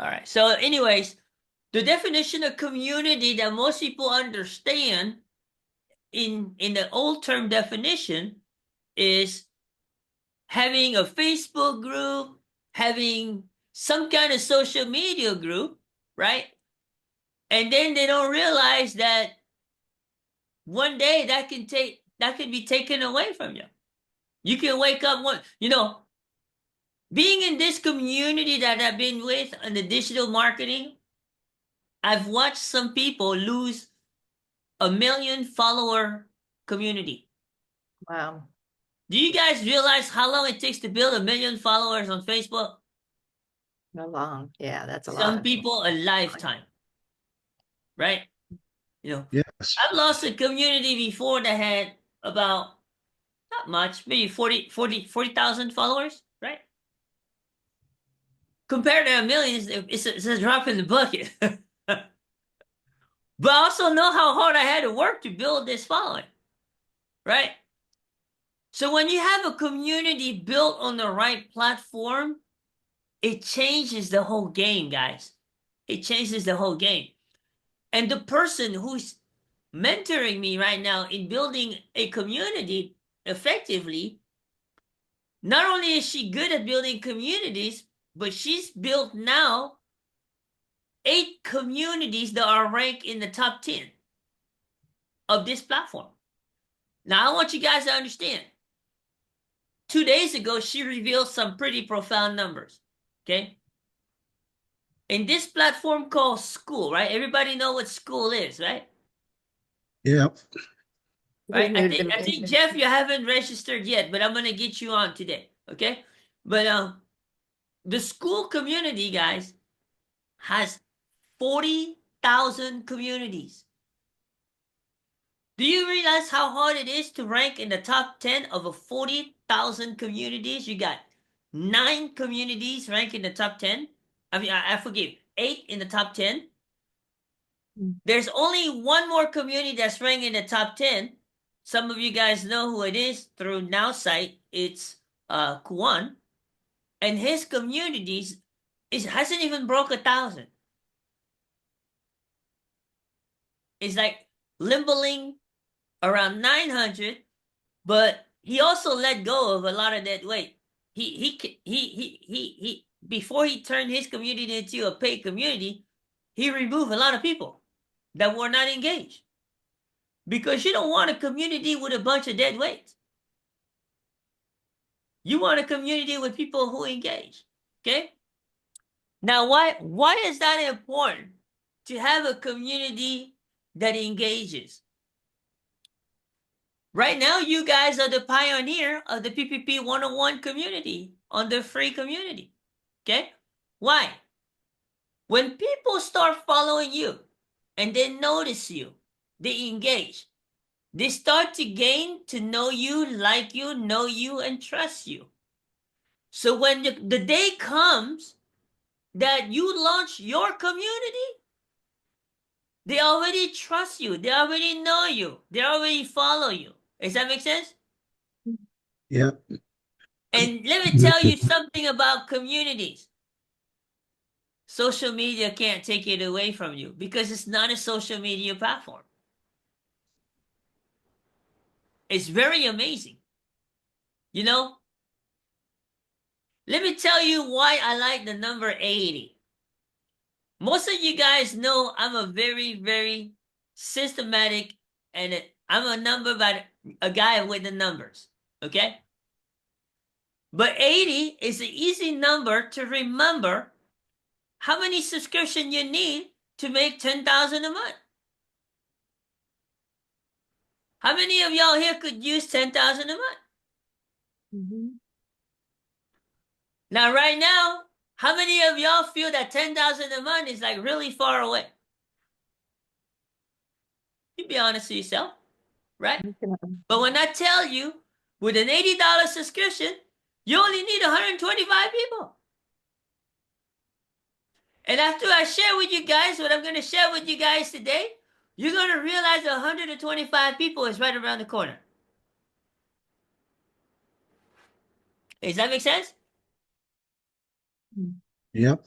All right. So, anyways, the definition of community that most people understand in the old term definition is having a Facebook group, having some kind of social media group, right? And then they don't realize that one day that can be taken away from you. You can wake up being in this community that I've been with on the digital marketing, I've watched some people lose a 1 million follower community. Wow. Do you guys realize how long it takes to build 1 million followers on Facebook? No long. Yeah, that's a lot. Some people a lifetime, right? Yes. I've lost a community before that had about not much, maybe 40,000 followers, right? Compared to 1 million, it's a drop in the bucket. But I also know how hard I had to work to build this following, right? So when you have a community built on the right platform, it changes the whole game, guys. It changes the whole game. And the person who's mentoring me right now in building a community effectively, not only is she good at building communities, but she's built now 8 communities that are ranked in the top 10 of this platform. Now, I want you guys to understand. 2 days ago, she revealed some pretty profound numbers, okay? In this platform called S.A.U.C.E, right? Everybody know what S.A.U.C.E is, right? Yeah. Right? I think Jeff, you haven't registered yet, but I'm gonna get you on today, okay? But the school community, guys, has 40,000 communities. Do you realize how hard it is to rank in the top 10 of a 40,000 communities? You got 9 communities ranked in the top 10. I mean, I forgive, 8 in the top 10. There's only one more community that's ranked in the top 10. Some of you guys know who it is through Now Site. It's Kuan. And his communities hasn't even broke 1,000. It's like limbling around 900, but he also let go of a lot of that weight. He before he turned his community into a paid community, he removed a lot of people that were not engaged. Because you don't want a community with a bunch of dead weight. You want a community with people who engage. Okay? Now, why is that important to have a community that engages? Right now, you guys are the pioneer of the PPP 101 community, on the free community. Okay? Why? When people start following you and they notice you, they engage. They start to gain to know you, like you, know you, and trust you. So when the day comes that you launch your community, they already trust you. They already know you. They already follow you. Does that make sense? Yeah. And let me tell you something about communities. Social media can't take it away from you because it's not a social media platform. It's very amazing. You know, let me tell you why I like the number 80. Most of you guys know I'm a very, very systematic and I'm a guy with the numbers, okay? But 80 is an easy number to remember how many subscriptions you need to make 10,000 a month. How many of y'all here could use 10,000 a month? Mm-hmm. Now, right now, how many of y'all feel that 10,000 a month is like really far away? You be honest with yourself, right? But when I tell you, with an $80 subscription, you only need 125 people. And after I share with you guys what I'm going to share with you guys today, you're going to realize 125 people is right around the corner. Does that make sense? Yep.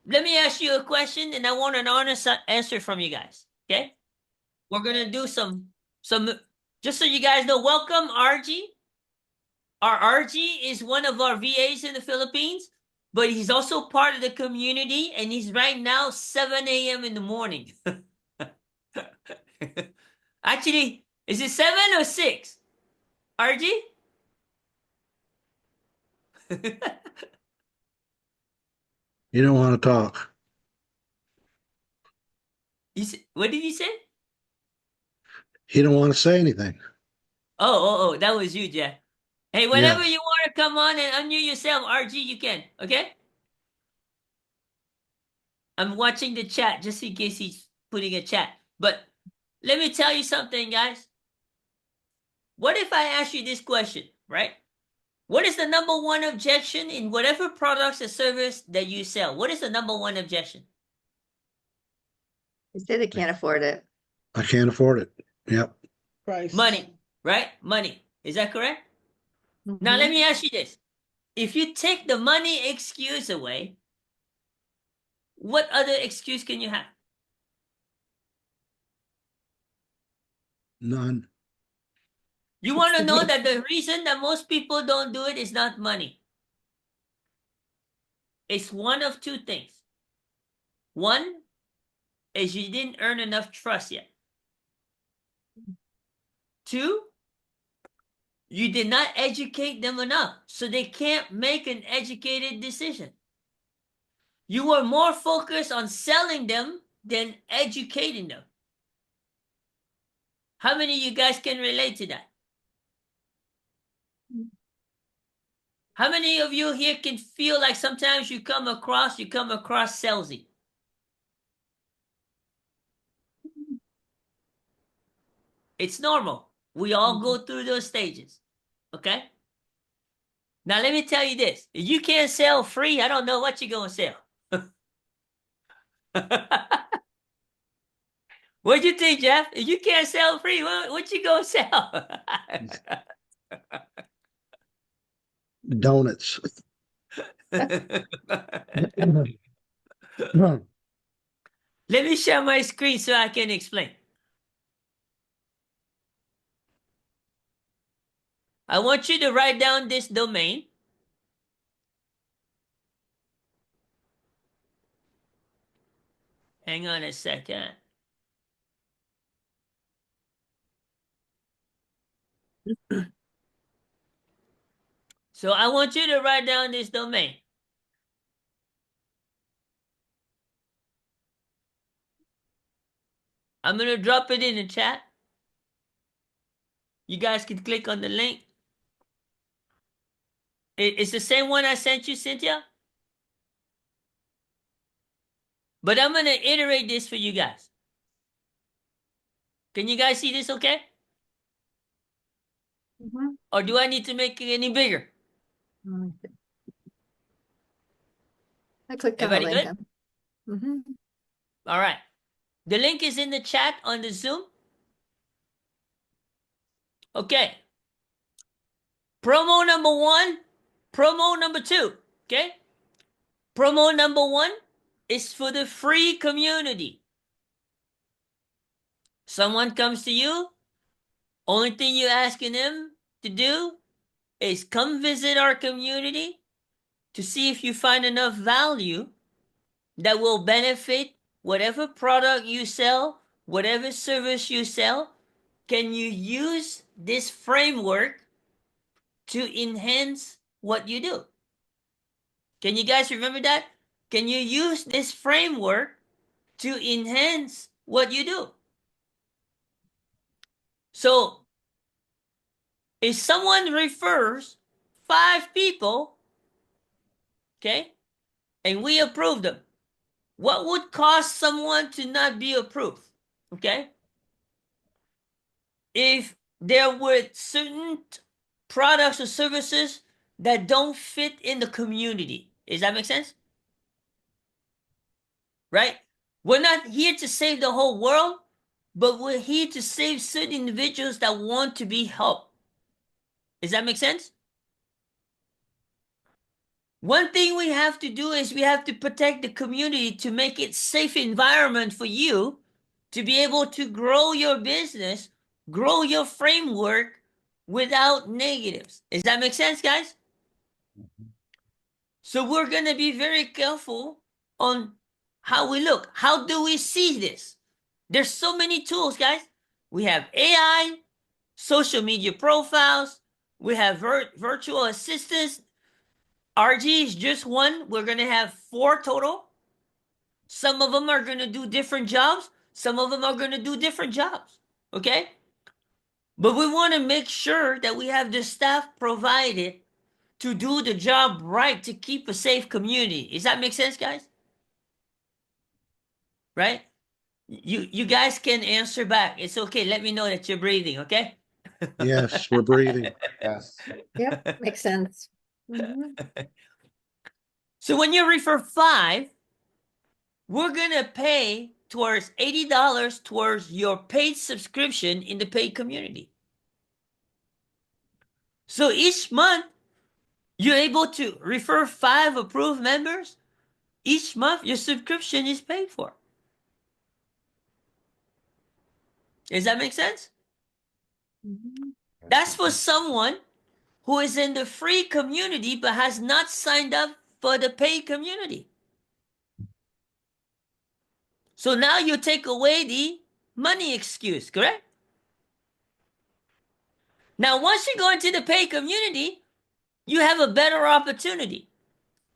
let me ask you a question, and I want an honest answer from you guys. Okay, we're gonna do some just so you guys know. Welcome, RG. Our RG is one of our VAs in the Philippines, but he's also part of the community, and he's right now 7 a.m. in the morning. Actually, is it 7 or 6? RG? You don't want to talk. What did you say? He don't want to say anything. Oh, that was you, Jeff. Hey, whenever Yes. you want to come on and unmute yourself, RG, you can, okay? I'm watching the chat just in case he's putting a chat. But let me tell you something, guys. What if I ask you this question, right? What is the number one objection in whatever products or service that you sell? What is the number one objection? They say they can't afford it. I can't afford it. Yep. Price. Money, right? Money. Is that correct? Now, Mhm. let me ask you this. If you take the money excuse away, what other excuse can you have? None. You want to know that the reason that most people don't do it is not money. It's one of two things. One is you didn't earn enough trust yet. Two, you did not educate them enough, so they can't make an educated decision. You were more focused on selling them than educating them. How many of you guys can relate to that? How many of you here can feel like sometimes you come across salesy? It's normal. We all go through those stages. Okay? Now let me tell you this. If you can't sell free, I don't know what you're gonna sell. What'd you think, Jeff? If you can't sell free, what you gonna sell? Donuts. Let me share my screen so I can explain. I want you to write down this domain. Hang on a second. So I want you to write down this domain. I'm going to drop it in the chat. You guys can click on the link. It's the same one I sent you, Cynthia. But I'm going to iterate this for you guys. Can you guys see this okay? Mhm. Or do I need to make it any bigger? I clicked on the Everybody link. good? Mhm. All right. The link is in the chat on the Zoom. Okay. Promo number one, promo number two. Okay. Promo number one is for the free community. Someone comes to you, only thing you're asking them to do is come visit our community to see if you find enough value that will benefit whatever product you sell, whatever service you sell. Can you use this framework to enhance what you do? Can you guys remember that? Can you use this framework to enhance what you do? So, if someone refers 5 people, okay, and we approve them, what would cause someone to not be approved? Okay, if there were certain products or services that don't fit in the community. Does that make sense? Right? We're not here to save the whole world, but we're here to save certain individuals that want to be helped. Does that make sense? One thing we have to do is we have to protect the community to make it safe environment for you to be able to grow your business, grow your framework without negatives. Does that make sense, guys? So we're going to be very careful on how we look. How do we see this? There's so many tools, guys. We have AI, social media profiles, we have virtual assistants. RG is just one. We're going to have 4 total. Some of them are going to do different jobs. Some of them are going to do different jobs. Okay? But we want to make sure that we have the staff provided to do the job right to keep a safe community. Does that make sense, guys? Right? You guys can answer back. It's okay. Let me know that you're breathing, okay? Yes, we're breathing. Yes. Yep, makes sense. Mhm. So when you refer 5, we're gonna pay towards $80 towards your paid subscription in the paid community. So each month you're able to refer 5 approved members. Each month your subscription is paid for. Does that make sense? Mhm. That's for someone who is in the free community but has not signed up for the paid community. So now you take away the money excuse, correct? Now, once you go into the paid community, you have a better opportunity.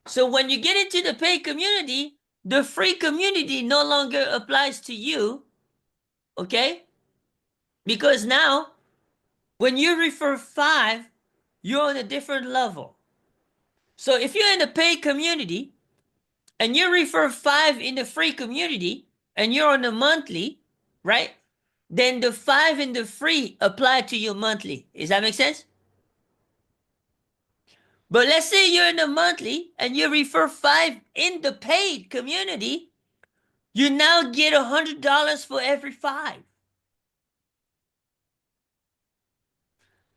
So when you get into the paid community, the free community no longer applies to you, okay? Because now, when you refer 5, you're on a different level. So if you're in the paid community and you refer 5 in the free community and you're on the monthly, right? Then the 5 in the free apply to you monthly. Does that make sense? But let's say you're in the monthly and you refer 5 in the paid community, you now get $100 for every 5.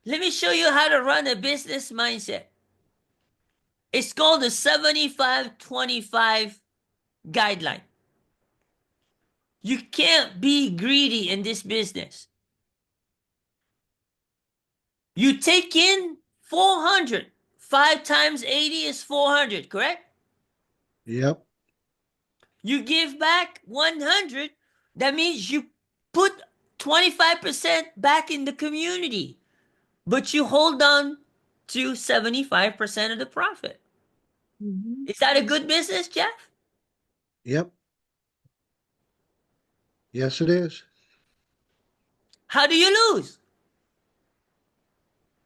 Let me show you how to run a business mindset. It's called the 75-25 guideline. You can't be greedy in this business. You take in 400. 5 times 80 is 400, correct? Yep, You give back 100. That means you put 25% back in the community, but you hold on to 75% of the profit. Mhm. Is that a good business, Jeff? yep. Yes, it is. How do you lose?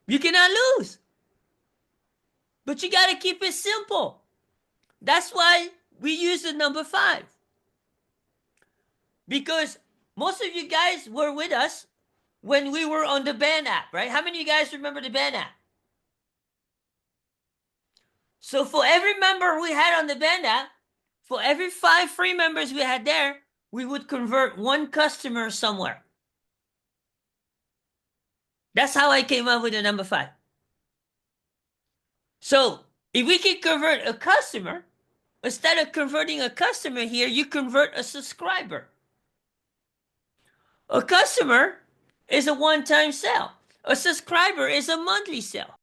You cannot lose. But you got to keep it simple. That's why we use the number 5. Because most of you guys were with us when we were on the band app, right? How many of you guys remember the band app? So for every member we had on the band app, for every 5 free members we had there, we would convert 1 customer somewhere. That's how I came up with the number 5. So if we can convert a customer, instead of converting a customer here, you convert a subscriber. A customer is a one-time sale. A subscriber is a monthly sale.